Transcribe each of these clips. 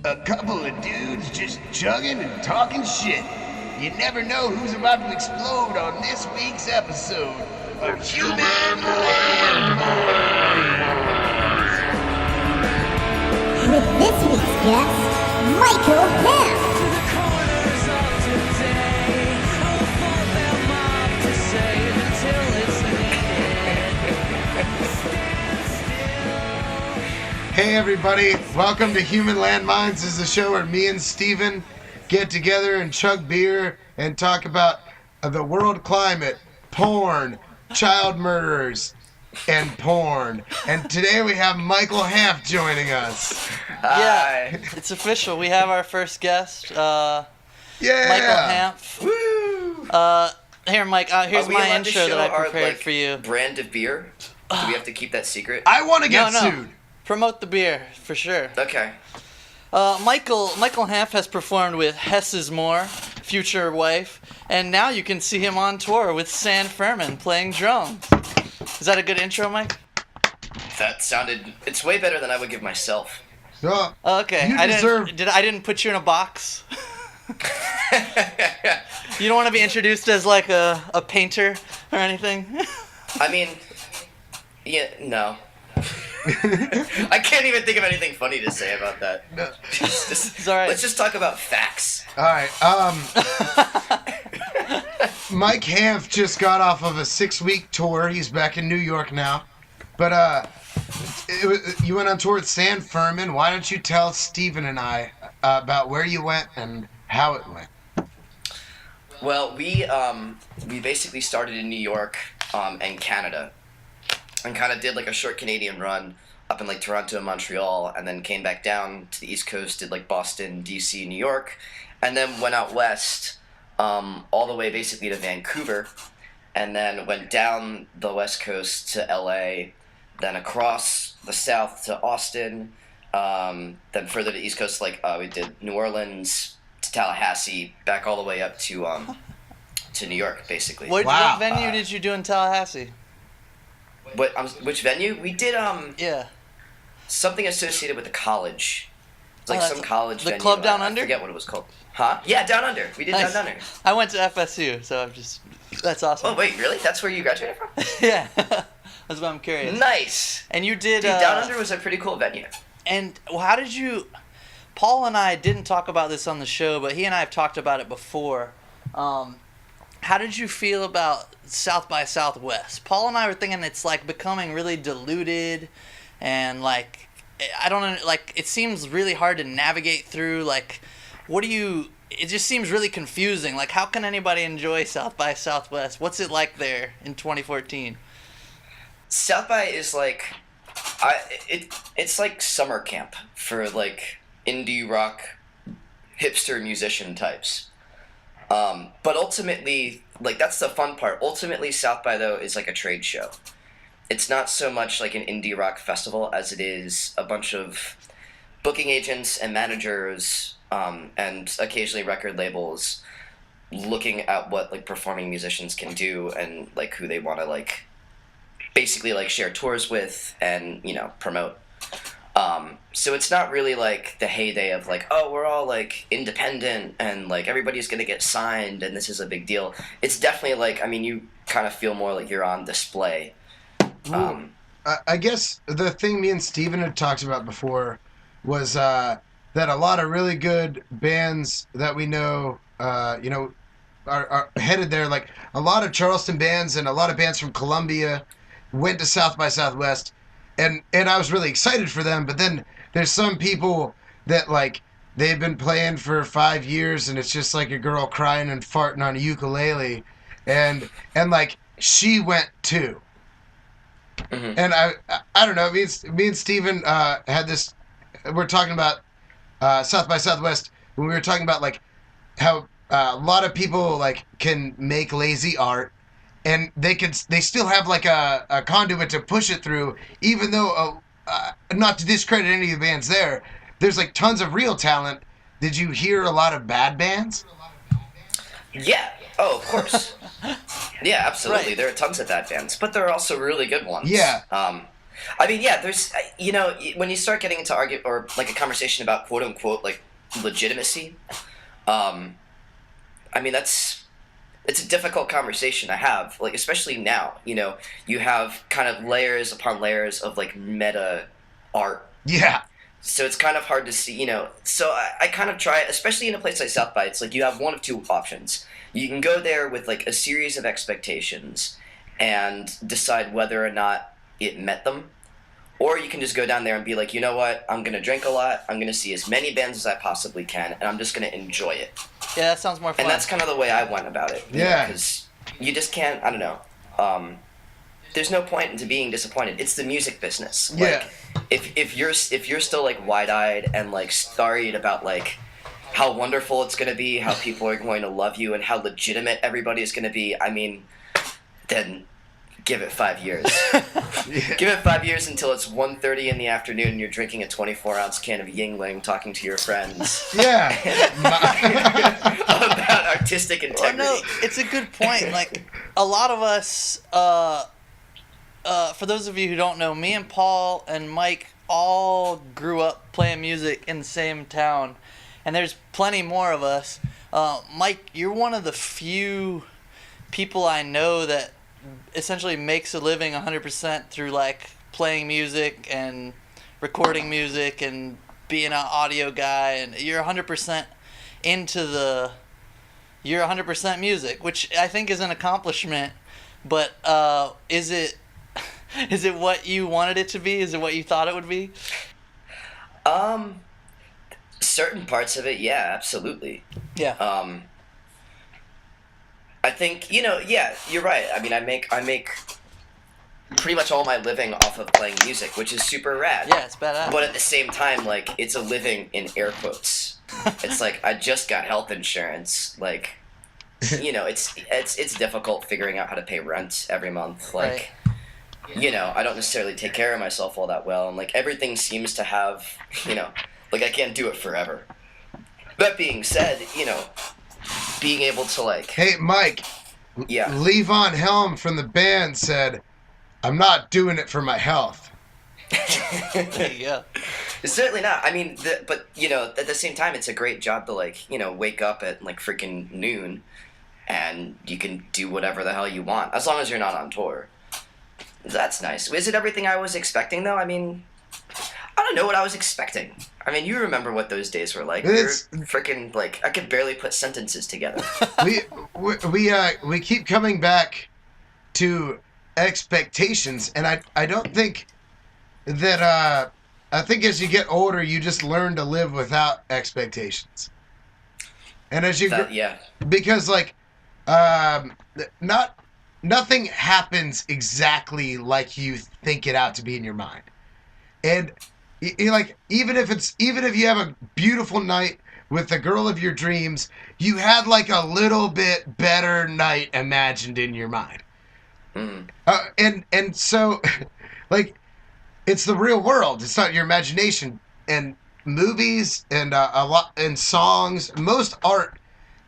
A couple of dudes just chugging and talking shit. You never know who's about to explode on this week's episode of Human Landmines. With this week's guest, Michael Hanf. Hey everybody, welcome to Human Landmines. This is a show where me and Steven get together and chug beer and talk about the world climate, porn, child murderers, and porn. And today we have Michael Hanf joining us. Yeah, it's official. We have our first guest, Yeah! Michael Hanf. Woo! Here, Mike, here's my intro that I prepared for you. Brand of beer? Do we have to keep that secret? I want to get No. sued. Promote the beer, for sure. Okay. Michael Hanf has performed with Hess's More, future wife, and now you can see him on tour with San Furman playing drums. Is that a good intro, Mike? It's way better than I would give myself. Okay. You deserve... I didn't put you in a box? You don't want to be introduced as like a painter or anything? I mean, yeah, no. I can't even think of anything funny to say about that. It's all right. Let's just talk about facts. Alright, Mike Hanf just got off of a 6-week tour. He's back in New York now. But, you went on tour with San Furman. Why don't you tell Steven and I about where you went and how it went? Well, we basically started in New York and Canada. And kind of did like a short Canadian run up in like Toronto and Montreal, and then came back down to the East Coast, did like Boston, DC, New York, and then went out west all the way basically to Vancouver, and then went down the West Coast to LA, then across the South to Austin, then further to the East Coast, like we did New Orleans to Tallahassee, back all the way up to New York, basically. What Wow. venue did you do in Tallahassee? Which venue? We did Yeah. something associated with the college. It's like some college the venue. Club Down Under? I forget what it was called. Huh? Yeah, Down Under. We did Nice. Down Under. I went to FSU, so that's awesome. Oh wait, really? That's where you graduated from? Yeah. That's why I'm curious. Nice. And you did... Dude, Down Under was a pretty cool venue. And how did you... Paul and I didn't talk about this on the show, but he and I have talked about it before. How did you feel about South by Southwest? Paul and I were thinking it's like becoming really diluted, and like I don't know, like it seems really hard to navigate through. Like, it just seems really confusing. Like, how can anybody enjoy South by Southwest? What's it like there in 2014? South by is like, it's like summer camp for like indie rock hipster musician types. But ultimately, like, that's the fun part. Ultimately, South by, though, is like a trade show. It's not so much like an indie rock festival as it is a bunch of booking agents and managers, and occasionally record labels looking at what, like, performing musicians can do and, like, who they want to, like, basically, like, share tours with and, you know, promote. So it's not really like the heyday of like, oh, we're all like independent and like everybody's gonna get signed and this is a big deal. It's definitely like, I mean, you kind of feel more like you're on display. I guess the thing me and Steven had talked about before was that a lot of really good bands that we know, are headed there. Like a lot of Charleston bands and a lot of bands from Columbia went to South by Southwest. And I was really excited for them, but then there's some people that, like, they've been playing for 5 years, and it's just like a girl crying and farting on a ukulele, and like, she went too. Mm-hmm. And I don't know, me and Steven had this, we're talking about South by Southwest, when we were talking about, like, how a lot of people, like, can make lazy art, and they still have like a conduit to push it through, even though not to discredit any of the bands there's like tons of real talent. Did you hear a lot of bad bands? Yeah. Oh, of course. Yeah, absolutely. Right. There are tons of bad bands, but there are also really good ones. Yeah. I mean, yeah, there's, when you start getting into argue or like a conversation about quote unquote like legitimacy, I mean, it's a difficult conversation to have, like, especially now, you have kind of layers upon layers of like meta art. Yeah. So it's kind of hard to see, so I kind of try, especially in a place like South by, it's like you have one of two options. You can go there with like a series of expectations and decide whether or not it met them. Or you can just go down there and be like, you know what, I'm going to drink a lot, I'm going to see as many bands as I possibly can, and I'm just going to enjoy it. Yeah, that sounds more fun. And that's kind of the way I went about it. Yeah. Because you just can't, I don't know, there's no point into being disappointed. It's the music business. Yeah. Like, if you're still like wide-eyed and like starried about like how wonderful it's going to be, how people are going to love you, and how legitimate everybody is going to be, I mean, then give it 5 years. Give it 5 years until it's 1:30 in the afternoon and you're drinking a 24-ounce can of Yingling, talking to your friends. Yeah. About artistic integrity. Well, no, it's a good point. Like, a lot of us, for those of you who don't know, me and Paul and Mike all grew up playing music in the same town, and there's plenty more of us. Mike, you're one of the few people I know that essentially makes a living 100% through like playing music and recording music and being an audio guy, and you're 100% you're 100% music, which I think is an accomplishment. But is it what you wanted it to be? Is it what you thought it would be? Certain parts of it, yeah, absolutely. Yeah. I think, yeah, you're right. I mean, I make pretty much all my living off of playing music, which is super rad. Yeah, it's badass. But at the same time, like, it's a living in air quotes. It's like, I just got health insurance. Like, it's difficult figuring out how to pay rent every month. Like, right. I don't necessarily take care of myself all that well. And, like, everything seems to have, like, I can't do it forever. That being said, being able to, like... Hey, Mike. Yeah. Levon Helm from the band said, I'm not doing it for my health. Yeah. It's certainly not. I mean, but, at the same time, it's a great job to, like, wake up at, like, freaking noon and you can do whatever the hell you want, as long as you're not on tour. That's nice. Is it everything I was expecting, though? I mean, I don't know what I was expecting. I mean, you remember what those days were like. It's freaking, like, I could barely put sentences together. we keep coming back to expectations, and I don't think that I think as you get older you just learn to live without expectations. And as you because like nothing happens exactly like you think it out to be in your mind. And like even if you have a beautiful night with the girl of your dreams, you had like a little bit better night imagined in your mind. Mm. And so like it's the real world. It's not your imagination. And movies and a lot and songs, most art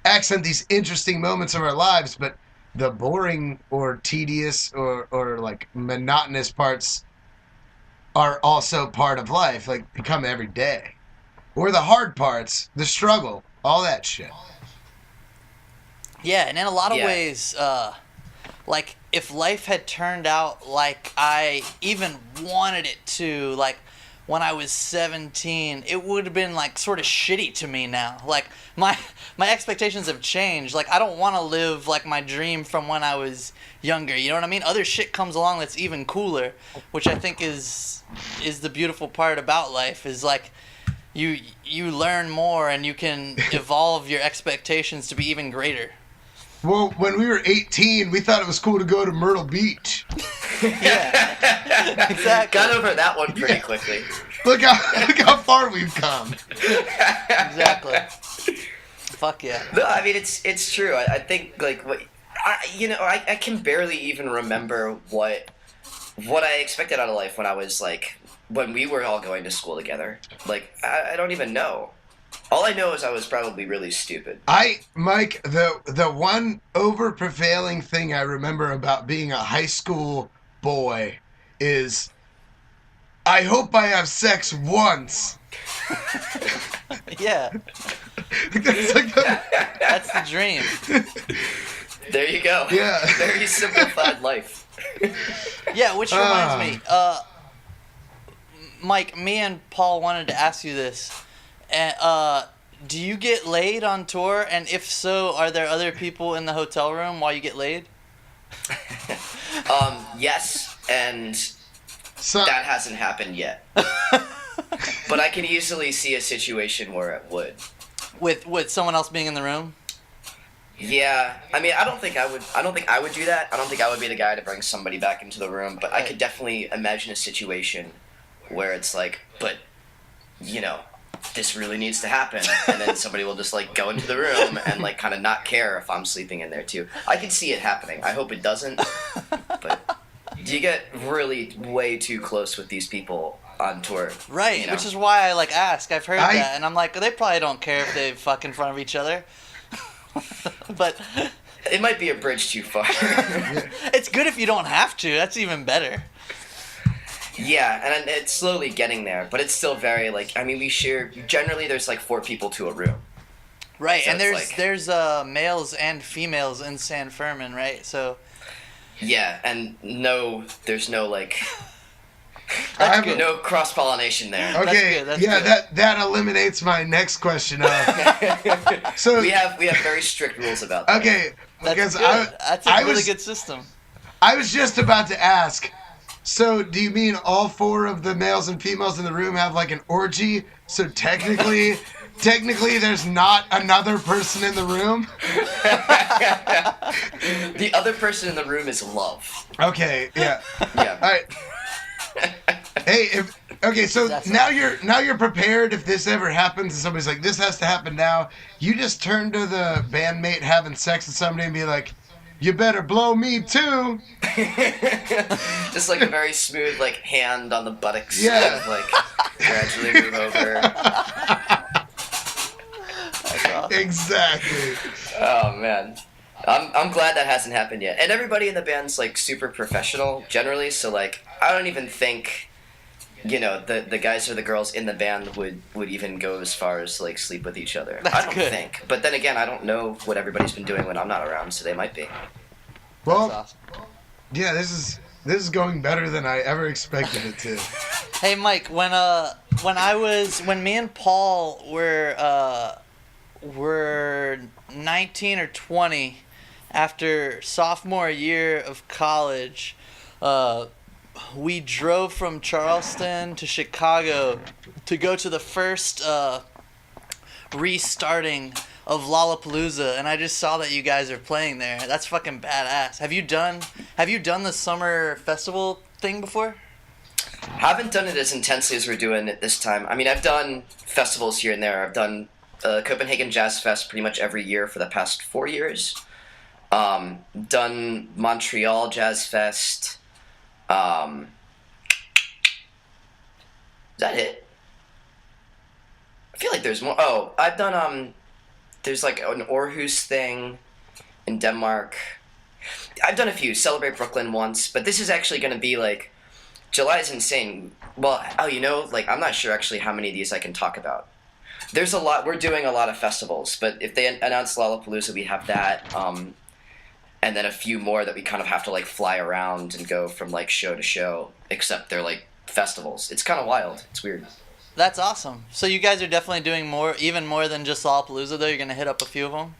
accent these interesting moments of our lives, but the boring or tedious or like monotonous parts are also part of life, like they come every day. Or the hard parts, the struggle, all that shit. Yeah, and in a lot of ways, like if life had turned out like I even wanted it to, like when I was 17, it would have been like sort of shitty to me now. Like my expectations have changed. Like I don't want to live like my dream from when I was younger. You know what I mean? Other shit comes along that's even cooler, which I think is the beautiful part about life. Is like you learn more and you can evolve your expectations to be even greater. Well, when we were 18, we thought it was cool to go to Myrtle Beach. Yeah, exactly. Got over that one pretty quickly. Look how far we've come. Exactly. Fuck yeah. No, I mean it's true. I think like I can barely even remember what I expected out of life when I was like when we were all going to school together. Like I don't even know. All I know is I was probably really stupid. Mike, the one over-prevailing thing I remember about being a high school boy is I hope I have sex once. Yeah, That's like that's the dream. There you go. Yeah. Very simplified life. Yeah, which reminds me, Mike, me and Paul wanted to ask you this. Do you get laid on tour? And if so, are there other people in the hotel room while you get laid? Yes, and so, that hasn't happened yet. But I can easily see a situation where it would. With someone else being in the room? Yeah, I mean, I don't think I would do that. I don't think I would be the guy to bring somebody back into the room, but I could definitely imagine a situation where it's like, but, you know, this really needs to happen, and then somebody will just, like, go into the room and, like, kind of not care if I'm sleeping in there, too. I can see it happening. I hope it doesn't, but you get really way too close with these people on tour. Right, you know? which is why I, like, ask. I've heard that, and I'm like, they probably don't care if they fuck in front of each other. But it might be a bridge too far. it's good if you don't have to. That's even better. Yeah, and it's slowly getting there, but it's still very, like, I mean, we share, generally there's like 4 people to a room. Right, So and it's there's males and females in San Fermin, right? So yeah, and there's no, like, I have no cross-pollination there. Okay, That's yeah, good. that eliminates my next question. So We have very strict rules about that. okay, that's because good. That's a I really was good system. I was just about to ask. So do you mean all 4 of the males and females in the room have like an orgy? So technically there's not another person in the room? The other person in the room is love. Okay, yeah. Yeah. All right. Hey, so That's now you're prepared if this ever happens and somebody's like, this has to happen now. You just turn to the bandmate having sex with somebody and be like, you better blow me too. Just like a very smooth, like, hand on the buttocks. Yeah. Kind of, like, gradually move over. That's awesome. Exactly. Oh, man. I'm glad that hasn't happened yet. And everybody in the band's, like, super professional, generally, so, like, I don't even think, you know, the guys or the girls in the band would even go as far as, like, sleep with each other. That's I don't good. think. But then again, I don't know what everybody's been doing when I'm not around, so they might be. Well, That's awesome. yeah, this is going better than I ever expected it to. Hey Mike, when me and Paul were 19 or 20, after sophomore year of college, we drove from Charleston to Chicago to go to the first restarting of Lollapalooza, and I just saw that you guys are playing there. That's fucking badass. Have you done the summer festival thing before? Haven't done it as intensely as we're doing it this time. I mean, I've done festivals here and there. I've done Copenhagen Jazz Fest pretty much every year for the past 4 years. Done Montreal Jazz Fest. Is that it? I feel like there's more. Oh, I've done there's like an Aarhus thing in Denmark. I've done a few. Celebrate Brooklyn once, but this is actually going to be like, July is insane. Well, you know, like, I'm not sure actually how many of these I can talk about. There's a lot. We're doing a lot of festivals, but if they announce Lollapalooza, we have that. And then a few more that we kind of have to, like, fly around and go from, like, show to show, except they're, like, festivals. It's kind of wild. It's weird. That's awesome. So you guys are definitely doing even more than just Lollapalooza, though? You're going to hit up a few of them?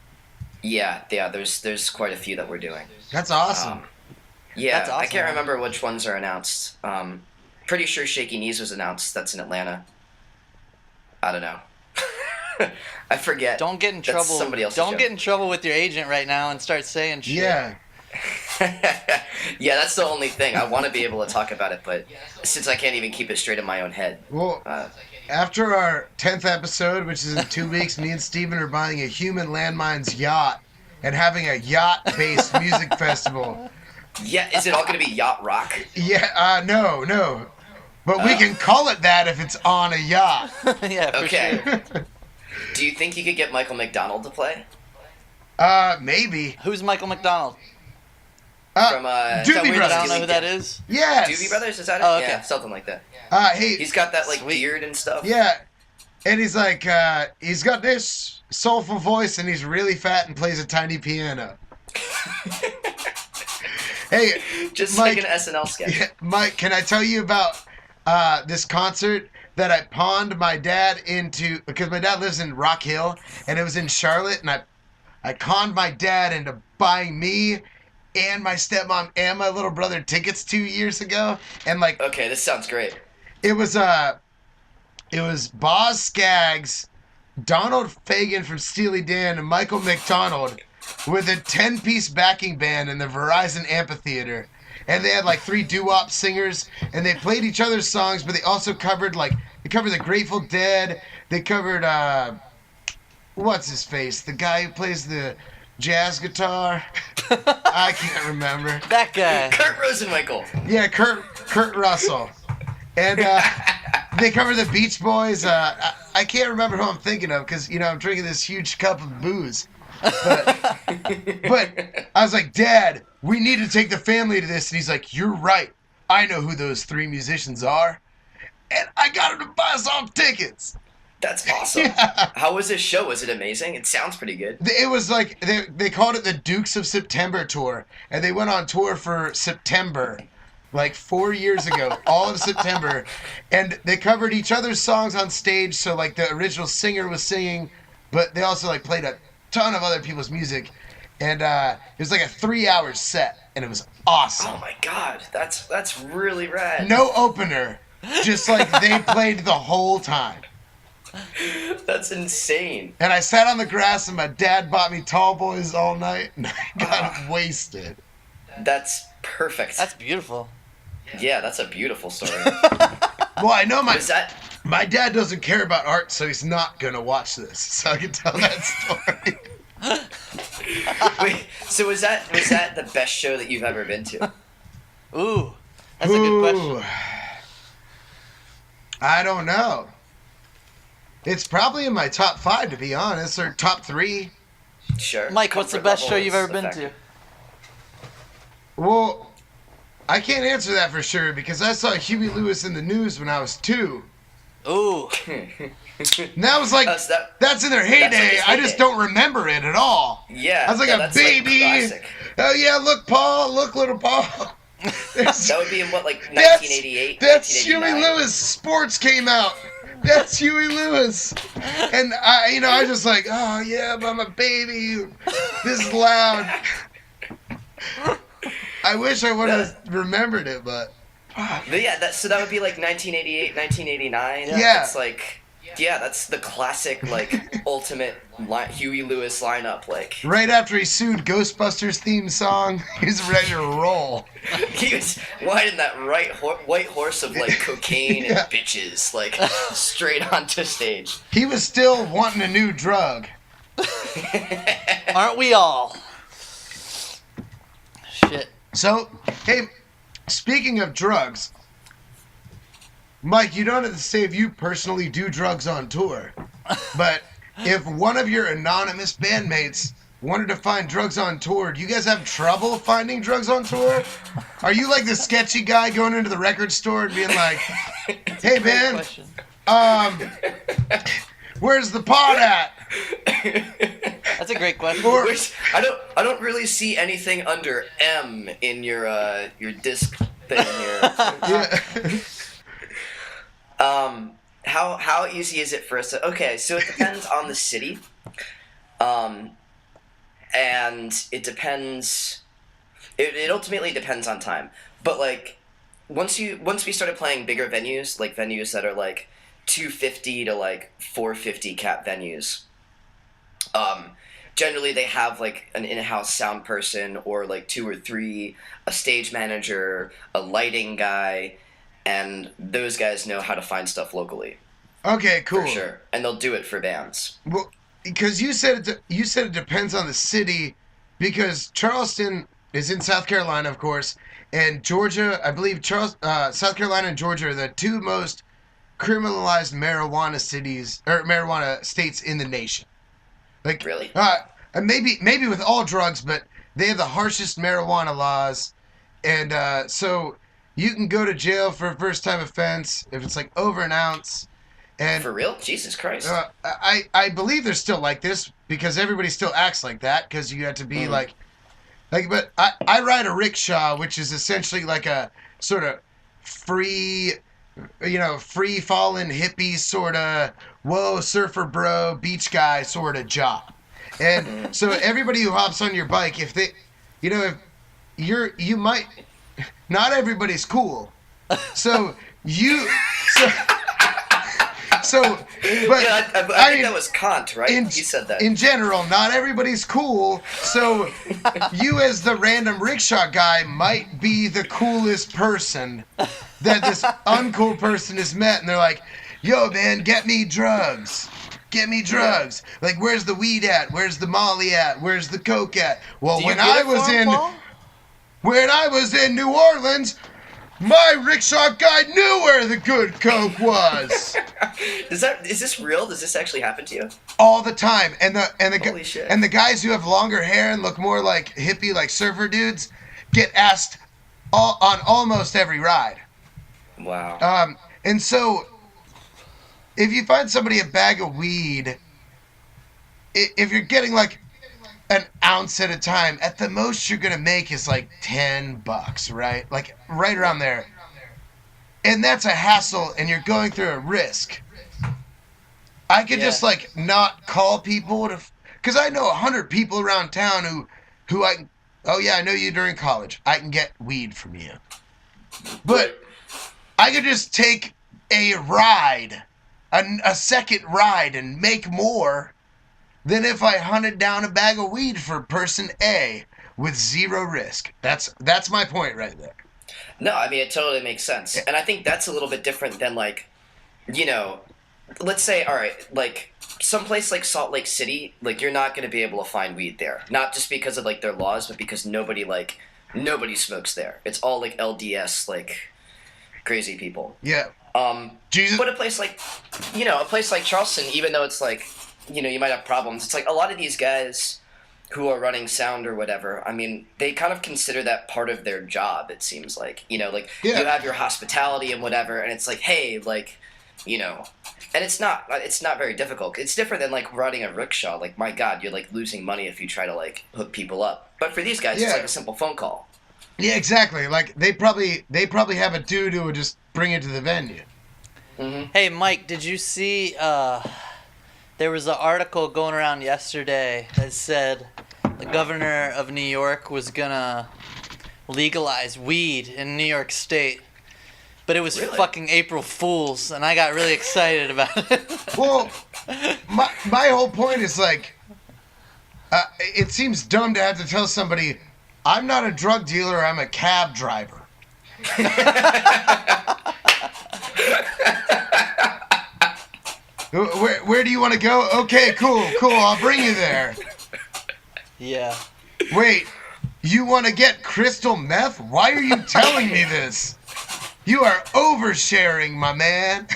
Yeah, there's quite a few that we're doing. That's awesome. Yeah, That's awesome, I can't man. remember which ones are announced. Pretty sure Shaky Knees was announced. That's in Atlanta. I don't know. I forget. Don't get in That's trouble. somebody else's Don't joke. get in trouble with your agent right now and start saying shit. Yeah. Yeah, that's the only thing. I want to be able to talk about it, but since I can't even keep it straight in my own head. Well, after our 10th episode, which is in 2 weeks, me and Steven are buying a Human Landmines yacht and having a yacht-based music festival. Yeah, is it all going to be yacht rock? Yeah, no. But we can call it that if it's on a yacht. Yeah, for Okay. sure. Do you think you could get Michael McDonald to play? Maybe. Who's Michael McDonald? from Doobie I Brothers. don't know who that is. Yes. Doobie Brothers, is that it? Oh, okay. Yeah, something like that. He's He's got that like Sweet. beard and stuff. yeah, and he's like he's got this soulful voice, and he's really fat and plays a tiny piano. Hey, Just Mike, like an SNL sketch. yeah, Mike, can I tell you about this concert that I pawned my dad into, because my dad lives in Rock Hill and it was in Charlotte, and I conned my dad into buying me and my stepmom and my little brother tickets 2 years ago, and like Okay, this sounds great. it was Boz Scaggs, Donald Fagen from Steely Dan, and Michael McDonald with a 10-piece backing band in the Verizon Amphitheater. And they had like 3 doo-wop singers, and they played each other's songs, but they also covered the Grateful Dead. They covered what's his face? The guy who plays the jazz guitar. I can't remember. That guy. Kurt Rosenwinkel. Yeah, Kurt Russell. And they cover the Beach Boys. I can't remember who I'm thinking of because, I'm drinking this huge cup of booze. But I was like, Dad, we need to take the family to this. And he's like, you're right. I know who those 3 musicians are. And I got him to buy us all tickets. That's awesome. Yeah. How was this show? Was it amazing? It sounds pretty good. It was like, they called it the Dukes of September tour. And they went on tour for September. Like 4 years ago, all of September, and they covered each other's songs on stage. So like the original singer was singing, but they also like played a ton of other people's music, and it was like a 3-hour set, and it was awesome. Oh my god, that's really rad. No opener, just like they played the whole time. That's insane. And I sat on the grass, and my dad bought me Tall Boys all night, and I got wasted. That's perfect. That's beautiful. Yeah, that's a beautiful story. Well, I know Was that? my dad doesn't care about art, so he's not gonna watch this. So I can tell that story. Wait, so was that the best show that you've ever been to? Ooh, that's a good question. I don't know. It's probably in my top 5, to be honest, or top 3. Sure. Mike, what's the Comfort best level show you've is ever been a to? factor. Well, I can't answer that for sure because I saw Huey Lewis in the News when I was 2. Ooh, And that was like, that's in their like heyday. his I just heyday. don't remember it at all. Yeah. I was like yeah, a that's baby. classic. Oh yeah, look, Paul. Look, little Paul. That would be in what, like That's 1988, That's Huey 1989? Lewis. Sports came out. That's Huey Lewis. And I was just like, oh yeah, but I'm a baby. This is loud. I wish I would have remembered it, but. But yeah, so that would be like 1988, 1989. Yeah. That's like, yeah, that's the classic, like, ultimate Huey Lewis lineup. Like, Right after he sued Ghostbusters theme song, he's ready to roll. he was riding that white horse of, like, cocaine Yeah. and bitches, like, straight onto stage. He was still wanting a new drug. aren't we all? Shit. So, hey, speaking of drugs, Mike, you don't have to say if you personally do drugs on tour, but if one of your anonymous bandmates wanted to find drugs on tour, do you guys have trouble finding drugs on tour? Are you like the sketchy guy going into the record store and being like, hey, Great man, question. where's the pot at? That's a great question. Or- Which, I don't really see anything under M in your disc thing here. Yeah. How easy is it for us to? Okay, so it depends on the city, and it depends. It ultimately depends on time, but like once we started playing bigger venues, like venues that are like 250 to like 450 cap venues, generally they have like an in-house sound person or like 2 or 3, a stage manager, a lighting guy. And those guys know how to find stuff locally. Okay, cool. For sure. And they'll do it for bands. Well, because you said it depends on the city, because Charleston is in South Carolina, of course, and Georgia. I believe South Carolina and Georgia are the 2 most criminalized marijuana states in the nation. Like Really? and maybe with all drugs, but they have the harshest marijuana laws, and so you can go to jail for a first-time offense if it's like over an ounce. And For real? Jesus Christ. I believe they're still like this because everybody still acts like that because you have to be like, but I ride a rickshaw, which is essentially like a sort of free, free falling hippie sort of, whoa, surfer bro, beach guy sort of job. And so everybody who hops on your bike, if they, if you might, not everybody's cool. So but Yeah, I think that was Kant, right? He said that. In general, not everybody's cool. So you, as the random rickshaw guy, might be the coolest person that this uncool person has met, and they're like, "Yo, man, get me drugs. Get me drugs. Like, where's the weed at? Where's the Molly at? Where's the coke at?" Well, when I was in New Orleans, my rickshaw guy knew where the good coke was. Is this real? Does this actually happen to you? All the time. And Holy shit. And the guys who have longer hair and look more like hippie, like surfer dudes, get asked on almost every ride. Wow. And so if you find somebody a bag of weed, if you're getting like an ounce at a time, at the most you're gonna make is like $10, right? Like right around there. And that's a hassle, and you're going through a risk. I could just like not call people because I know 100 people around town who I know you during college. I can get weed from you. But I could just take a ride, a second ride, and make more than if I hunted down a bag of weed for person A with zero risk. That's my point right there. No, I mean, it totally makes sense. And I think that's a little bit different than, like, let's say, all right, like, someplace like Salt Lake City, like, you're not going to be able to find weed there. Not just because of, like, their laws, but because nobody smokes there. It's all, like, LDS, like, crazy people. Yeah. Jesus. But a place like Charleston, even though it's, like, you might have problems, it's like a lot of these guys who are running sound or whatever, I mean, they kind of consider that part of their job, it seems like. You have your hospitality and whatever, and it's like, hey, like, and it's not very difficult. It's different than, like, running a rickshaw. Like, my God, you're, like, losing money if you try to, like, hook people up. But for these guys, it's like a simple phone call. Yeah, exactly. Like, they probably have a dude who would just bring it to the venue. Mm-hmm. Hey, Mike, did you see, there was an article going around yesterday that said the governor of New York was gonna legalize weed in New York State, but it was fucking April Fool's, and I got really excited about it. Well, my whole point is, like, it seems dumb to have to tell somebody, I'm not a drug dealer, I'm a cab driver. Where do you want to go? Okay, cool, I'll bring you there. Yeah. Wait, you want to get crystal meth? Why are you telling me this? You are oversharing, my man.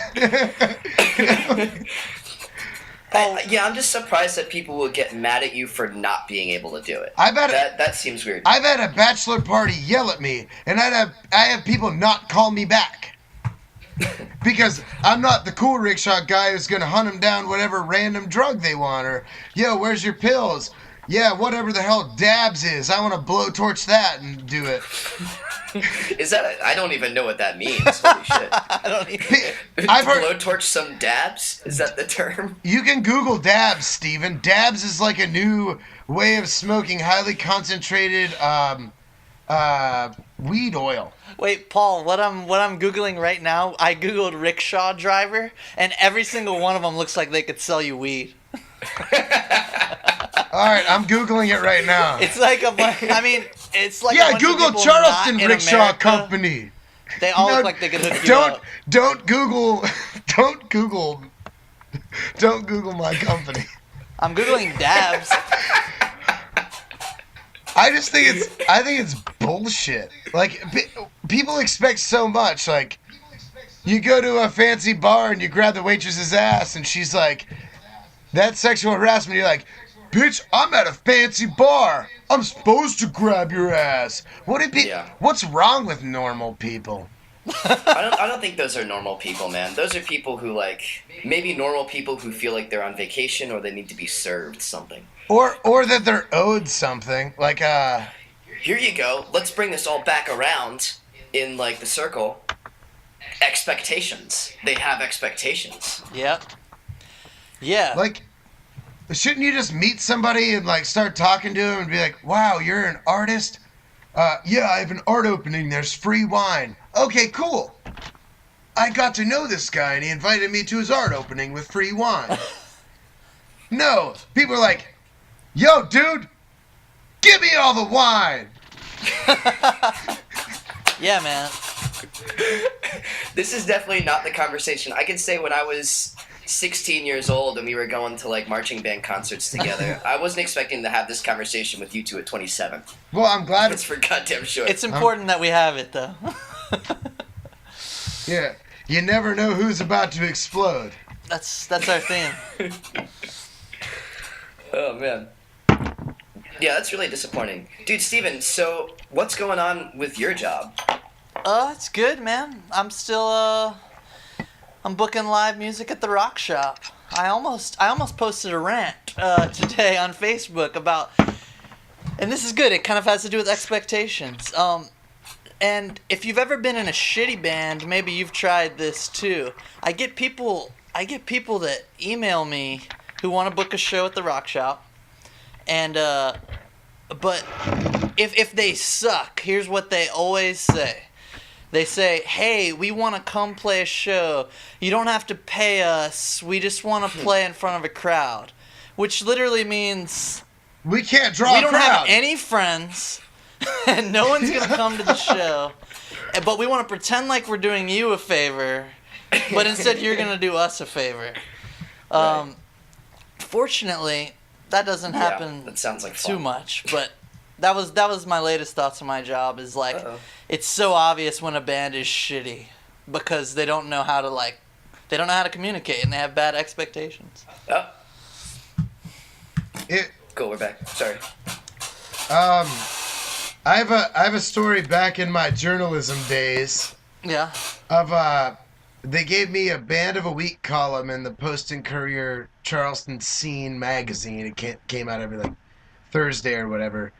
I'm just surprised that people will get mad at you for not being able to do it. That seems weird. I've had a bachelor party yell at me, and I have people not call me back. Because I'm not the cool rickshaw guy who's going to hunt them down whatever random drug they want. Or, yo, where's your pills? Yeah, whatever the hell dabs is. I want to blowtorch that and do it. Is that I don't even know what that means. Holy shit. I don't even... I've heard... Blowtorch some dabs? Is that the term? You can Google dabs, Steven. Dabs is like a new way of smoking highly concentrated weed oil. Wait, Paul, what I'm Googling right now, I Googled rickshaw driver, and every single one of them looks like they could sell you weed. Alright, I'm Googling it right now. It's like it's like yeah, Google Charleston Rickshaw America. Company. They all look like they could hook you up. Don't Google my company. I'm Googling dabs. I think it's bullshit. Like, people expect so much. Like, you go to a fancy bar and you grab the waitress's ass and she's like, that's sexual harassment. You're like, bitch, I'm at a fancy bar. I'm supposed to grab your ass. What's wrong with normal people? I don't think those are normal people, man. Those are people who, like, maybe normal people who feel like they're on vacation or they need to be served something. Or that they're owed something. Like, Here you go. Let's bring this all back around in, like, the circle. Expectations. They have expectations. Yep. Yeah. like, shouldn't you just meet somebody and, like, start talking to them and be like, wow, you're an artist? Yeah, I have an art opening. There's free wine. Okay, cool. I got to know this guy, and he invited me to his art opening with free wine. No, people are like, yo, dude, give me all the wine. Yeah, man. This is definitely not the conversation. I can say when I was 16 years old and we were going to, like, marching band concerts together, I wasn't expecting to have this conversation with you two at 27. Well, I'm glad It's for goddamn sure. It's important that we have it, though. Yeah, you never know who's about to explode. That's our theme. Oh, man. Yeah, that's really disappointing. Dude, Steven, so what's going on with your job? It's good, man. I'm still, I'm booking live music at the Rock Shop. I almost posted a rant, today on Facebook about, and this is good, it kind of has to do with expectations. And if you've ever been in a shitty band, maybe you've tried this too. I get people that email me who want to book a show at the Rock Shop, and but if they suck, here's what they always say. They say, hey, we want to come play a show. You don't have to pay us. We just want to play in front of a crowd. Which literally means We can't draw we a don't crowd. have any friends, and no one's going to come to the show. But we want to pretend like we're doing you a favor, but instead you're going to do us a favor. Right. Fortunately, that doesn't happen that sounds like too fun. much, but that was my latest thoughts on my job is like Uh-oh. it's so obvious when a band is shitty because they don't know how to communicate and they have bad expectations. Oh, It, cool, we're back. Sorry. I have a story back in my journalism days Yeah. of they gave me a Band of a Week column in the Post and Courier Charleston Scene magazine. It came out every like Thursday or whatever.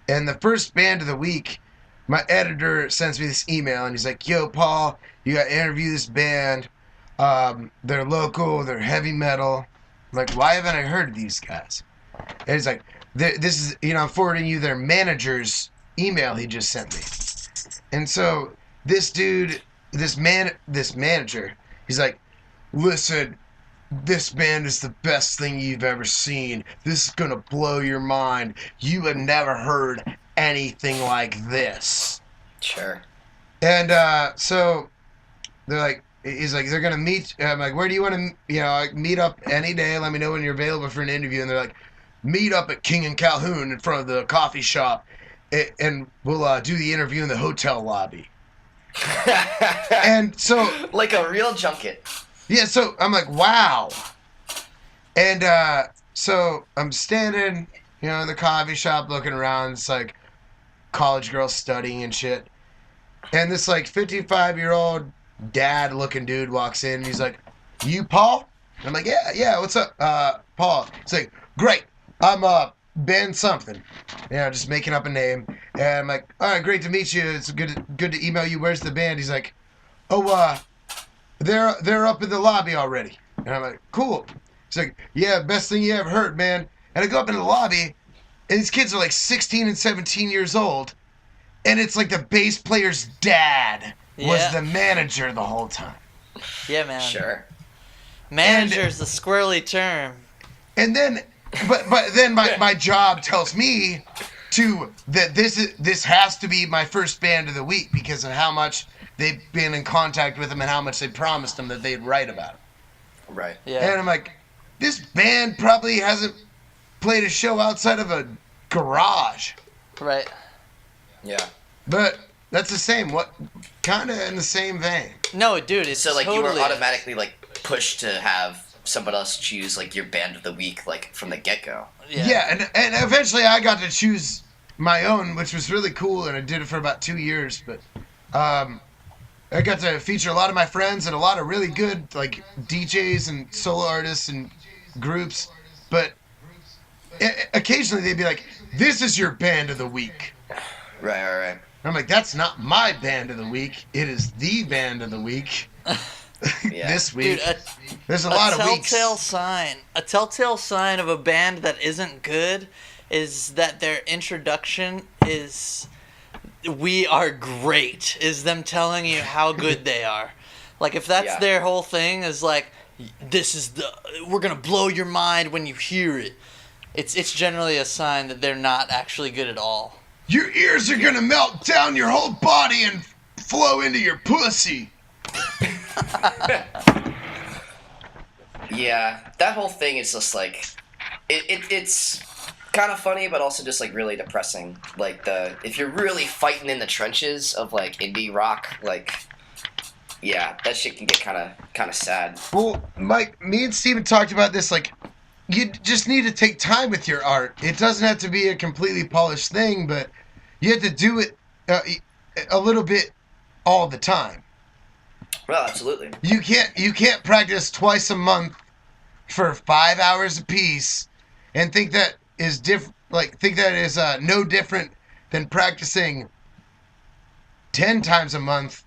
And the first Band of the Week, my editor sends me this email and he's like, yo, Paul, you got to interview this band. They're local, they're heavy metal. I'm like, why haven't I heard of these guys? And he's like, this is, I'm forwarding you their manager's email he just sent me. And so this dude, this manager, he's like, listen, this band is the best thing you've ever seen. This is gonna blow your mind. You have never heard anything like this. Sure. And so he's like, they're gonna meet. I'm like, where do you want to, meet up any day? Let me know when you're available for an interview. And they're like, meet up at King and Calhoun in front of the coffee shop, and we'll do the interview in the hotel lobby. And so, like a real junket. yeah, so I'm like, wow. And so I'm standing, in the coffee shop looking around. It's like college girls studying and shit. And this like 55-year-old dad looking dude walks in and he's like, you Paul? And I'm like, yeah, what's up, Paul? He's like, great, I'm Ben something. Just making up a name. And I'm like, all right, great to meet you. It's good to email you. Where's the band? He's like, oh, they're up in the lobby already. And I'm like, cool. He's like, yeah, best thing you ever heard, man. And I go up in the lobby, and these kids are like 16 and 17 years old, and it's like the bass player's dad was the manager the whole time. Yeah, man. Sure. Manager's the squirrely term. And then, but then my job tells me that this has to be my first Band of the Week because of how much they've been in contact with them and how much they promised them that they'd write about it. Right. Yeah. And I'm like, this band probably hasn't played a show outside of a garage. Right. Yeah. But that's the same. Kind of in the same vein. No, dude, it's So, like, totally... you were automatically, like, pushed to have somebody else choose like your band of the week like from the get-go. Yeah, and eventually I got to choose my own, which was really cool, and I did it for about 2 years. But I got to feature a lot of my friends and a lot of really good like DJs and solo artists and groups. But occasionally they'd be like, "This is your band of the week." Right. I'm like, "That's not my band of the week. It is the band of the week." This week. Dude, There's a lot of weeks. A telltale sign of a band that isn't good is that their introduction is "We are great," is them telling you how good they are. Like if that's their whole thing is like, we're gonna blow your mind when you hear it. It's generally a sign that they're not actually good at all. Your ears are gonna melt down your whole body and flow into your pussy. Yeah, that whole thing is just like, it's kind of funny, but also just like really depressing. Like if you're really fighting in the trenches of like indie rock, like, yeah, that shit can get kind of sad. Well, Mike, me and Steven talked about this. Like, you just need to take time with your art. It doesn't have to be a completely polished thing, but you have to do it a little bit all the time. Well, absolutely. You can't practice twice a month for 5 hours apiece and think that is no different than practicing 10 times a month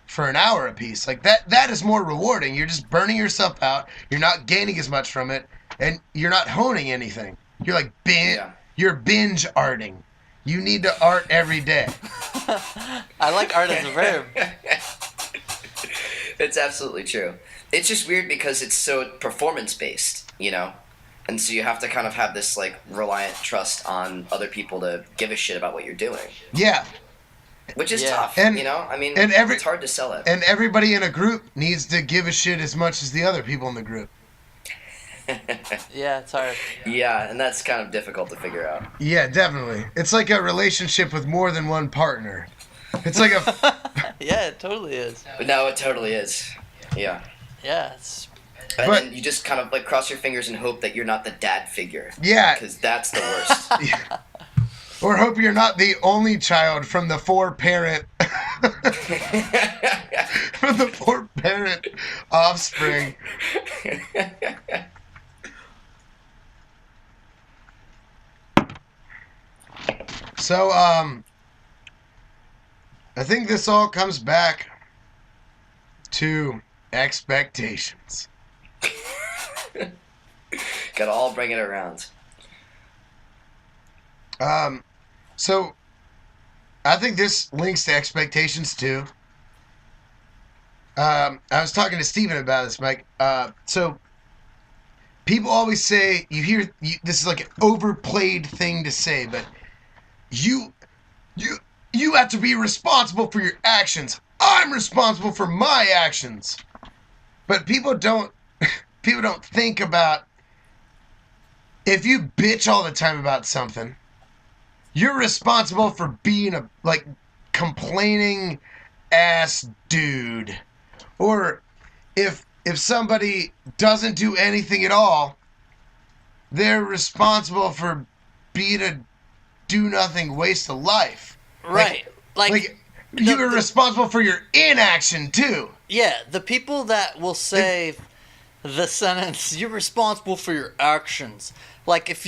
for an hour apiece. Like that is more rewarding. You're just burning yourself out. You're not gaining as much from it, and you're not honing anything. You're like you're binge arting. You need to art every day. I like art as a verb. It's absolutely true. It's just weird because it's so performance-based, you know? And so you have to kind of have this, like, reliant trust on other people to give a shit about what you're doing. Yeah. Which is tough, you know? I mean, it's hard to sell it. And everybody in a group needs to give a shit as much as the other people in the group. Yeah, it's hard. Yeah, and that's kind of difficult to figure out. Yeah, definitely. It's like a relationship with more than one partner. It's like a... Yeah, it totally is. No, it totally is. Yeah. Yeah, And then you just kind of like cross your fingers and hope that you're not the dad figure. Yeah. Because that's the worst. Yeah. Or hope you're not the only child from the four-parent... from the four-parent offspring. So, I think this all comes back to expectations. Gotta all bring it around. So, I think this links to expectations too. I was talking to Steven about this, Mike. So, people always say, this is like an overplayed thing to say, but you have to be responsible for your actions. I'm responsible for my actions. But people don't think about, if you bitch all the time about something, you're responsible for being a complaining ass dude. Or if somebody doesn't do anything at all, they're responsible for being a do-nothing waste of life. Right. You are responsible for your inaction, too. Yeah, the people that will say the sentence, "You're responsible for your actions." Like if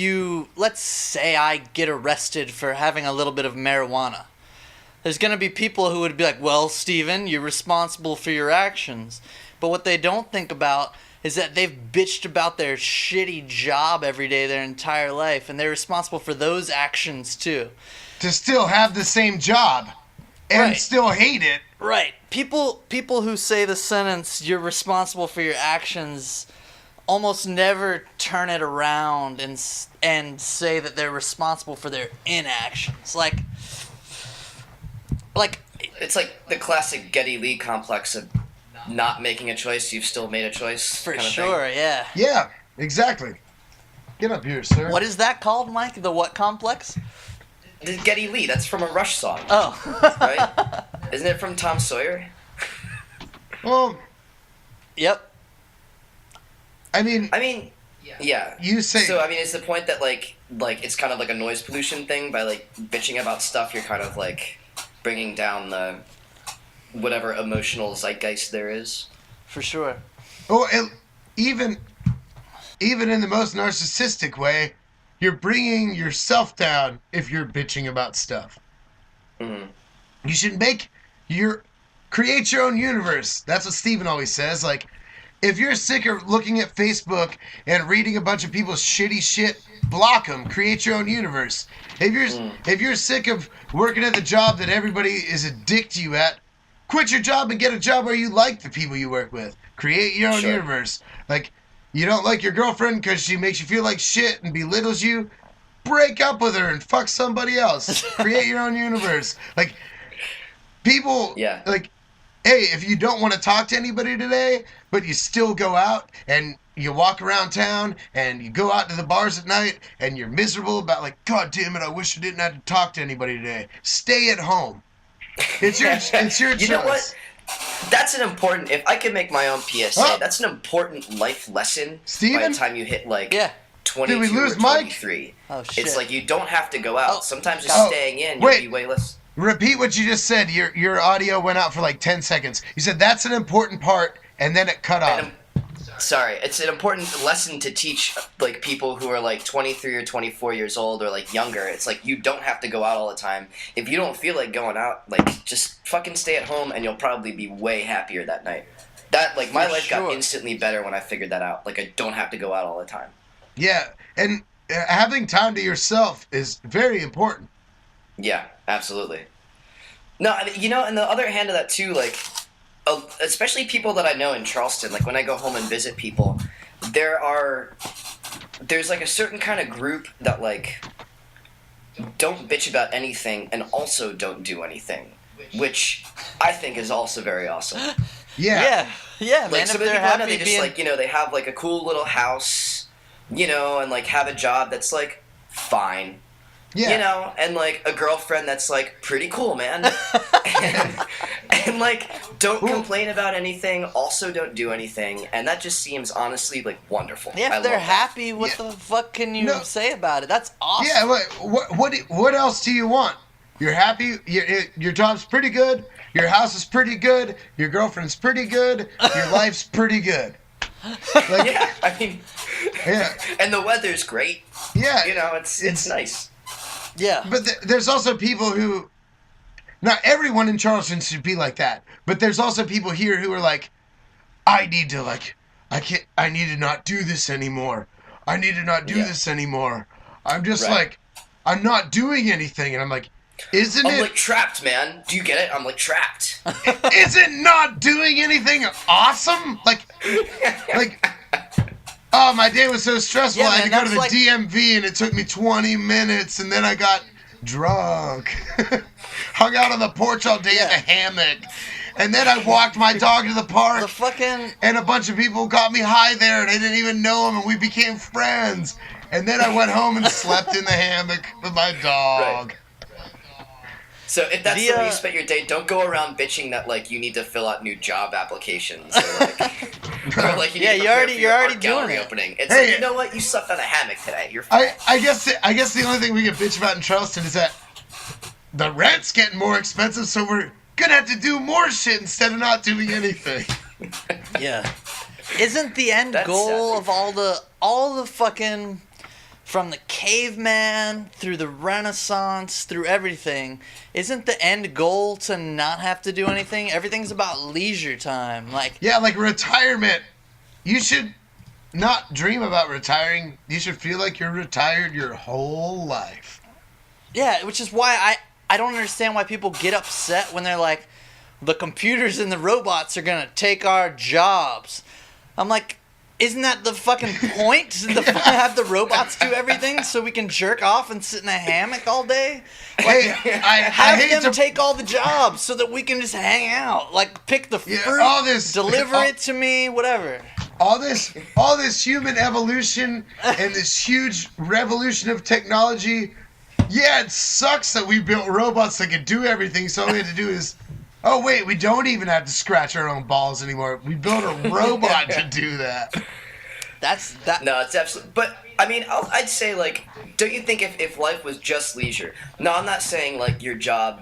let's say I get arrested for having a little bit of marijuana. There's going to be people who would be like, "Well, Steven, you're responsible for your actions." But what they don't think about is that they've bitched about their shitty job every day their entire life, and they're responsible for those actions too. To still have the same job and still hate it. Right. People who say the sentence, "You're responsible for your actions," almost never turn it around and say that they're responsible for their inactions. Like it's like the classic Geddy Lee complex of not making a choice, you've still made a choice. For sure, yeah. Yeah, exactly. Get up here, sir. What is that called, Mike? The what complex? The Geddy Lee, that's from a Rush song. Oh. Right? Isn't it from Tom Sawyer? Well, yep. I mean, yeah. you say So I mean, is the point that like it's kind of like a noise pollution thing by like bitching about stuff? You're kind of like bringing down the whatever emotional zeitgeist there is. For sure. oh, even in the most narcissistic way, you're bringing yourself down if you're bitching about stuff. Mm-hmm. You should create your own universe. That's what Steven always says. Like, if you're sick of looking at Facebook and reading a bunch of people's shitty shit, block them. Create your own universe. If you're sick of working at the job that everybody is a dick to you at, quit your job and get a job where you like the people you work with. Create your own universe. Like, you don't like your girlfriend because she makes you feel like shit and belittles you, break up with her and fuck somebody else. Create your own universe. Like, people, like, hey, if you don't want to talk to anybody today, but you still go out and you walk around town and you go out to the bars at night and you're miserable about like, God damn it, I wish I didn't have to talk to anybody today. Stay at home. It's your choice. You know what? That's an important, if I could make my own PSA, that's an important life lesson Steven? by the time you hit like 22 Did we lose or Mike? 23. Oh, shit. It's like you don't have to go out. Sometimes just staying in, you'll be way less. Repeat what you just said. Your audio went out for like 10 seconds. You said that's an important part, and then it cut off. Sorry, it's an important lesson to teach like people who are like 23 or 24 years old or like younger. It's like you don't have to go out all the time. If you don't feel like going out, like just fucking stay at home and you'll probably be way happier that night. That like my life got instantly better when I figured that out. Like I don't have to go out all the time. Yeah, and having time to yourself is very important. Yeah, absolutely. No, you know, and the other hand of that too, like, especially people that I know in Charleston, like when I go home and visit people, there's like a certain kind of group that like don't bitch about anything and also don't do anything, which I think is also very awesome. Yeah, man. Like some of the people I know, they just like, you know, they have like a cool little house, you know, and like have a job that's like fine. Yeah. You know, and like a girlfriend that's like pretty cool, man. and like don't complain about anything, also don't do anything, and that just seems honestly like wonderful. Yeah, if they're happy, what the fuck can you say about it? That's awesome. Yeah, what else do you want? You're happy, your job's pretty good, your house is pretty good, your girlfriend's pretty good, your life's pretty good. Like, yeah, I mean, and the weather's great. Yeah, you know, it's nice. Yeah. But there's also people who, not everyone in Charleston should be like that, but there's also people here who are like, I need to not do this anymore. I need to not do this anymore. I'm just like, I'm not doing anything. And I'm like, I'm like trapped, man. Do you get it? I'm like trapped. Isn't not doing anything awesome? Like, oh, my day was so stressful. I had to go to the DMV, and it took me 20 minutes, and then I got drunk. Hung out on the porch all day in the hammock. And then I walked my dog to the park, and a bunch of people got me high there, and I didn't even know them, and we became friends. And then I went home and slept in the hammock with my dog. Right. So if that's the way you spent your day, don't go around bitching that like you need to fill out new job applications or like you need to you're already doing it. Opening. It's like, you know what, you slept on a hammock today. You're fine. I guess the only thing we can bitch about in Charleston is that the rent's getting more expensive, so we're gonna have to do more shit instead of not doing anything. Yeah. Isn't the end goal of all the fucking, from the caveman through the Renaissance through everything, isn't the end goal to not have to do anything? Everything's about leisure time. Like retirement. You should not dream about retiring. You should feel like you're retired your whole life. Yeah, which is why I don't understand why people get upset when they're like, the computers and the robots are gonna take our jobs. I'm like, isn't that the fucking point? To have the robots do everything so we can jerk off and sit in a hammock all day? Like, have them take all the jobs so that we can just hang out. Like, pick the fruit, deliver it to me, whatever. All this human evolution and this huge revolution of technology. Yeah, it sucks that we built robots that could do everything, so all we had to do is... Oh, wait, we don't even have to scratch our own balls anymore. We built a robot to do that. No, it's absolutely. But I mean, I'd say like, don't you think if life was just leisure? No, I'm not saying like your job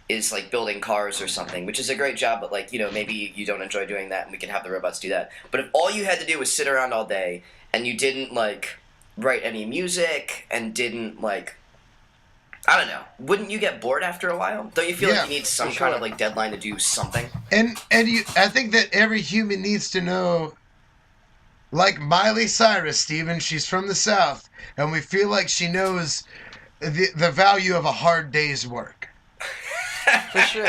is like building cars or something, which is a great job, but like maybe you don't enjoy doing that, and we can have the robots do that. But if all you had to do was sit around all day and you didn't like write any music and didn't like, I don't know, wouldn't you get bored after a while? Don't you feel like you need some kind of like deadline to do something? And I think that every human needs to know, like Miley Cyrus, Steven, she's from the South, and we feel like she knows the value of a hard day's work. For sure.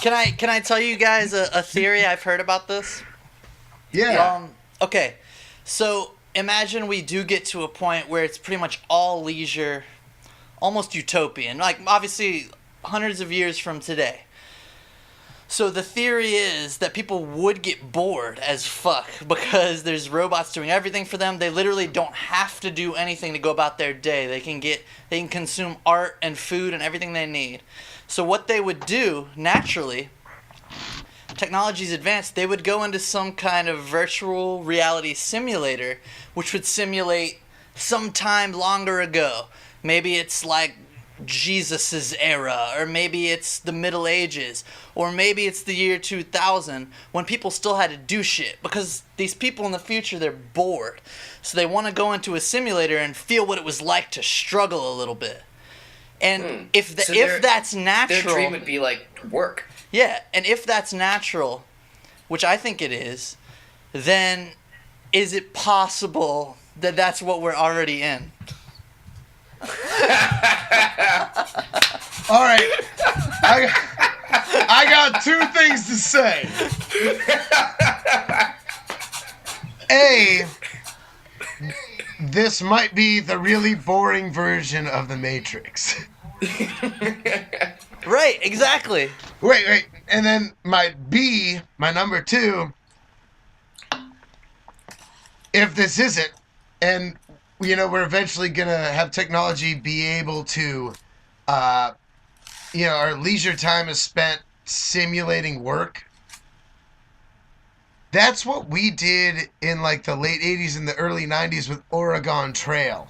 Can I tell you guys a theory I've heard about this? Yeah. Okay, so imagine we do get to a point where it's pretty much all leisure, almost utopian, like obviously hundreds of years from today. So the theory is that people would get bored as fuck because there's robots doing everything for them. They literally don't have to do anything to go about their day. They can consume art and food and everything they need. So what they would do naturally, technology's advanced, they would go into some kind of virtual reality simulator which would simulate some time longer ago. Maybe it's like Jesus's era, or maybe it's the Middle Ages, or maybe it's the year 2000 when people still had to do shit because these people in the future, they're bored. So they want to go into a simulator and feel what it was like to struggle a little bit. And if that's natural, their dream would be like work. Yeah, and if that's natural, which I think it is, then is it possible that that's what we're already in? All right. I got two things to say. A, this might be the really boring version of the Matrix. Right, exactly. Wait. And then my number two, if this isn't, and we're eventually going to have technology be able to, our leisure time is spent simulating work. That's what we did in like the late 80s and the early 90s with Oregon Trail.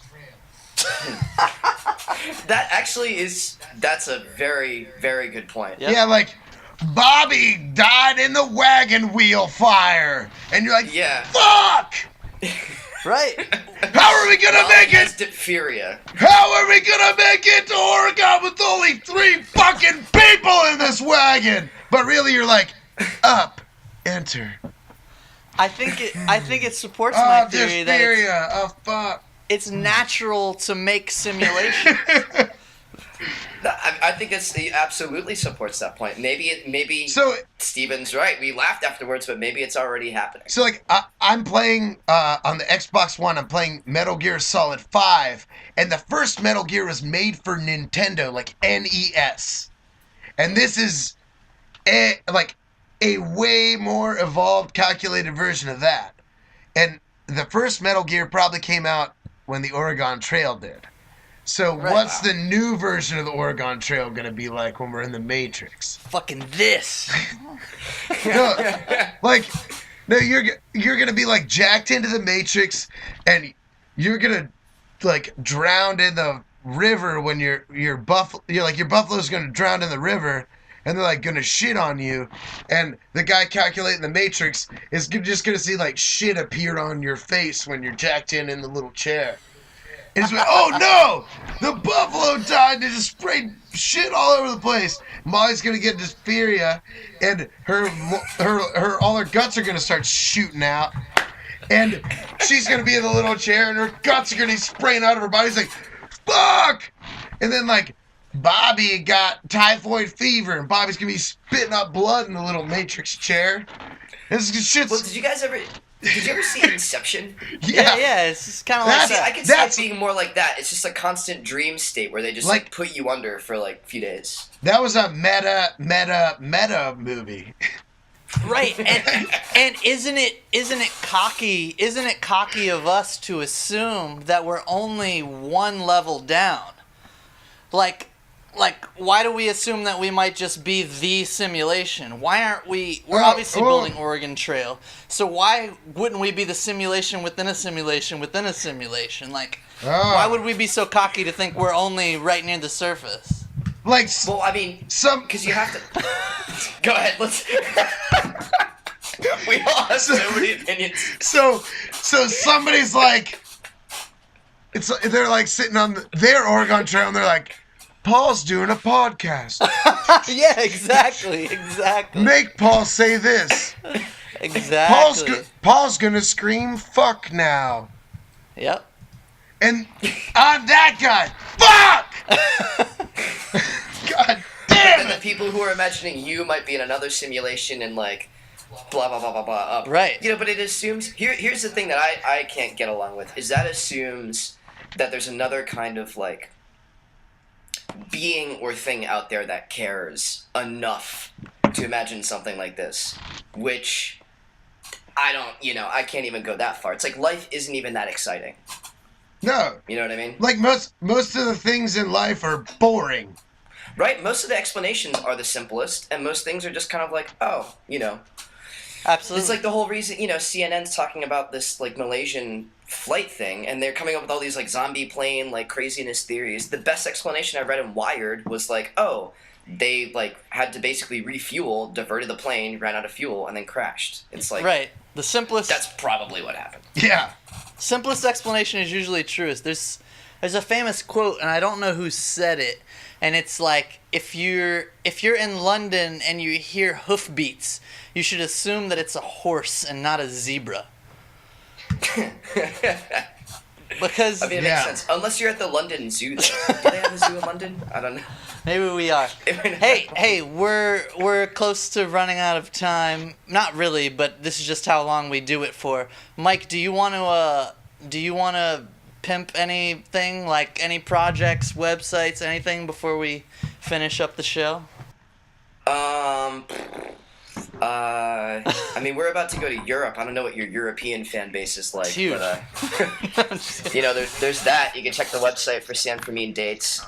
That actually that's a very, very good point. Yep. Yeah, like Bobby died in the wagon wheel fire. And you're like, yeah. Fuck! Right. How are we gonna make Has it? diphtheria. How are we gonna make it to Oregon with only 3 fucking people in this wagon? But really, you're like, up, enter. I think it supports my theory that diphtheria. Fuck. it's natural to make simulations. I think it absolutely supports that point. Maybe So Steven's right. We laughed afterwards, but maybe it's already happening. So, like, I'm playing, on the Xbox One, I'm playing Metal Gear Solid 5, and the first Metal Gear was made for Nintendo, like, NES. And this is, a way more evolved, calculated version of that. And the first Metal Gear probably came out when the Oregon Trail did. So what's the new version of the Oregon Trail going to be like when we're in the Matrix? Fucking this. No, you're gonna be like jacked into the Matrix, and you're gonna like drown in the river when your buffalo's gonna drown in the river, and they're like gonna shit on you, and the guy calculating the Matrix is just gonna see like shit appear on your face when you're jacked in the little chair. And he's like, oh no, the buffalo died, they just sprayed shit all over the place. Molly's gonna get diphtheria, and her all her guts are gonna start shooting out, and she's gonna be in the little chair, and her guts are gonna be spraying out of her body. He's like, fuck! And then like Bobby got typhoid fever, and Bobby's gonna be spitting up blood in the little Matrix chair. This shit's. Well, did you ever see Inception? Yeah, it's just kind of like that. I could see it being more like that. It's just a constant dream state where they just like put you under for like a few days. That was a meta movie. Right, and isn't it cocky? Isn't it cocky of us to assume that we're only one level down? Like, like, why do we assume that we might just be the simulation? Why aren't we? We're Oh, obviously building Oregon Trail, so why wouldn't we be the simulation within a simulation within a simulation? Like, why would we be so cocky to think we're only right near the surface? Like, Well, I mean, some. because you have to. Go ahead. Let's. We all have so many opinions. So somebody's like, they're like sitting on their Oregon Trail, and they're like, Paul's doing a podcast. Yeah, exactly. Make Paul say this. Exactly. Paul's gonna scream "fuck" now. Yep. And I'm that guy. Fuck! God damn And the it! people who are imagining you might be in another simulation and like, blah blah blah blah blah. Right. You know, but it assumes. Here's the thing that I can't get along with is that assumes that there's another kind of like being or thing out there that cares enough to imagine something like this, which I don't, I can't even go that far. It's like life isn't even that exciting. No. You know what I mean? Like most of the things in life are boring. Right? Most of the explanations are the simplest, and most things are just kind of like, oh, Absolutely. It's like the whole reason, CNN's talking about this, like, Malaysian flight thing, and they're coming up with all these, like, zombie plane, like, craziness theories. The best explanation I read in Wired was, like, oh, they, like, had to basically refuel, diverted the plane, ran out of fuel, and then crashed. It's like... Right. The simplest... That's probably what happened. Yeah. Simplest explanation is usually truest. There's a famous quote, and I don't know who said it, and it's like, if you're in London and you hear hoofbeats, you should assume that it's a horse and not a zebra. Because I mean, it makes sense. Unless you're at the London Zoo. Do they have a zoo in London? I don't know. maybe we are. Hey, we're close to running out of time. Not really, but this is just how long we do it for. Mike, do you want to pimp anything, like any projects, websites, anything before we finish up the show? I mean, we're about to go to Europe. I don't know what your European fan base is like. It's huge. But, there's that. You can check the website for San Fermin dates.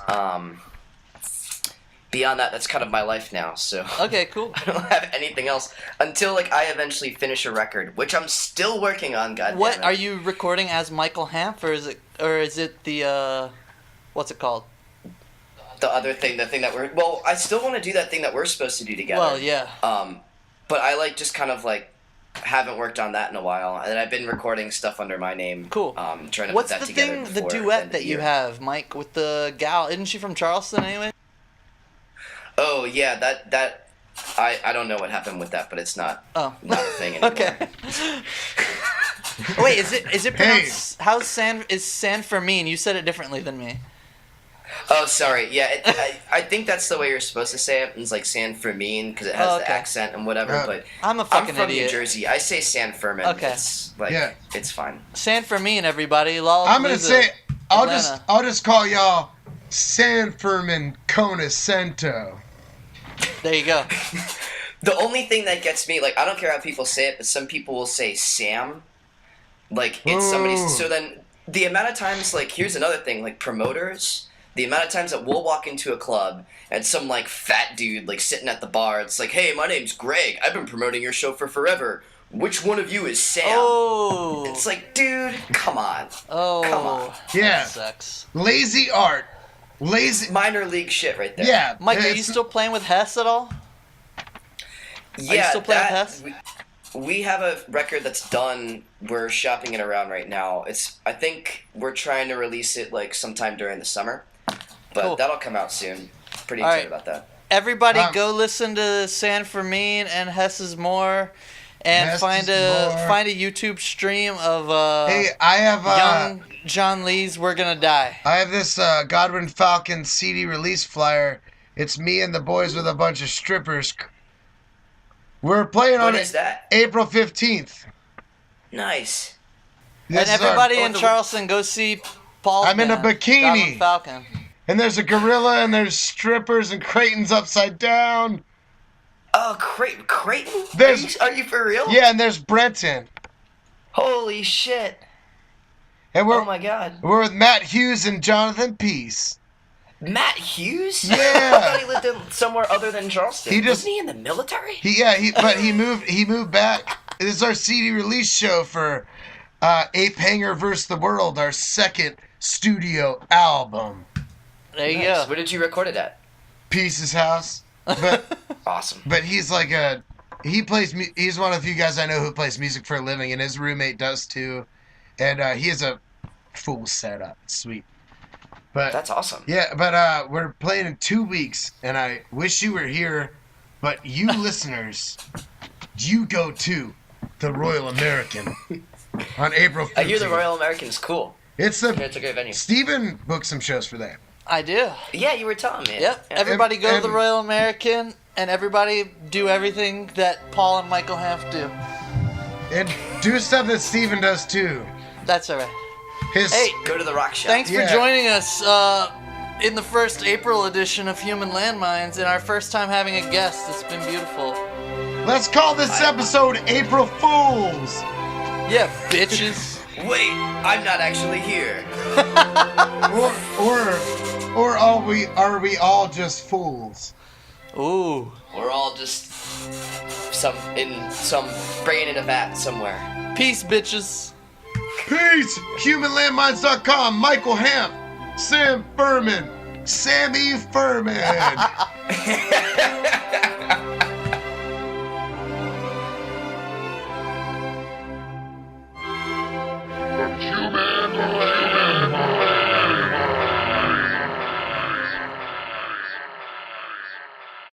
Beyond that, that's kind of my life now. So Okay, cool. I don't have anything else until like I eventually finish a record, which I'm still working on. Goddamn What it. are you recording as Michael Hanf, or is it the what's it called? The other thing, the thing that I still want to do that thing that we're supposed to do together. Well, yeah. But I like just kind of like haven't worked on that in a while, and I've been recording stuff under my name. Cool. Trying to What's put that the together. thing, the before the end duet of that the you year. have, Mike, with the gal? Isn't she from Charleston anyway? Oh yeah, that I don't know what happened with that, but it's not Oh. not a thing anymore. Okay. Wait, is it pronounced? How's San Fermin? You said it differently than me. Oh, sorry. Yeah, I think that's the way you're supposed to say it. It's like San Fermin because it has the accent and whatever. But I'm a fucking from idiot. New Jersey. I say San Fermin. Okay. It's like it's fine. San Fermin, everybody. I'm gonna say I'll Atlanta. just call y'all San Fermin Conocento. There you go. The only thing that gets me, like, I don't care how people say it, but some people will say Sam. Like, it's somebody's... So then, the amount of times, like, here's another thing, like, promoters, the amount of times that we'll walk into a club and some, like, fat dude, like, sitting at the bar, it's like, hey, my name's Greg. I've been promoting your show for forever. Which one of you is Sam? Oh. It's like, dude, come on. Oh. Come on. Yeah. That sucks. Lazy art. Lazy. Minor league shit right there. Yeah. Mike, are you it's- still playing with Hess at all? Yeah, you still playing Hess? We have a record that's done. We're shopping it around right now. I think we're trying to release it like sometime during the summer, but Cool. that'll come out soon. Pretty All excited right. about that. Everybody go listen to San Fermin and Hess's More, and Hess's find a YouTube stream of Hey, I have young John Lee's "We're Gonna Die." I have this Godwin Falcon CD release flyer. It's me and the boys with a bunch of strippers. We're playing When on is that? April 15th. Nice. This And is our- everybody in Charleston, go see Paul's I'm in a band, bikini. Godwin Falcon. and there's a gorilla and there's strippers and Creighton's upside down. Oh, Creighton? There's- Are you for real? Yeah, and there's Brenton. Holy shit. And we're Oh my god. we're with Matt Hughes and Jonathan Peace. Matt Hughes? Yeah. I thought he lived in somewhere other than Charleston. Wasn't he in the military? But he moved back. This is our CD release show for Ape Hanger vs. the World, our second studio album. There you Nice. go. Where did you record it at? Peace's house. But Awesome. but he's like he's one of the few guys I know who plays music for a living, and his roommate does too. And he has a full setup. It's sweet. But That's awesome. yeah, but we're playing in 2 weeks, and I wish you were here, but you listeners, you go to the Royal American on April 15th. I hear the Royal American is cool. It's It's a great venue. Steven booked some shows for that. I do. Yeah, you were telling me. Yep. Yeah. Everybody go to and- the Royal American, and everybody do everything that Paul and Michael Hanf do. And do stuff that Steven does too. That's all right. His Hey, Go to the rock shop. thanks Yeah. for joining us in the first April edition of Human Landmines, and our first time having a guest. It's been beautiful. let's call this episode April Fools. Yeah, bitches. Wait, I'm not actually here. Or are we all just fools? Ooh. We're all just brain in a vat somewhere. Peace, bitches. Peace! HumanLandmines.com, Michael Hanf, Sam Furman, Sammy Furman.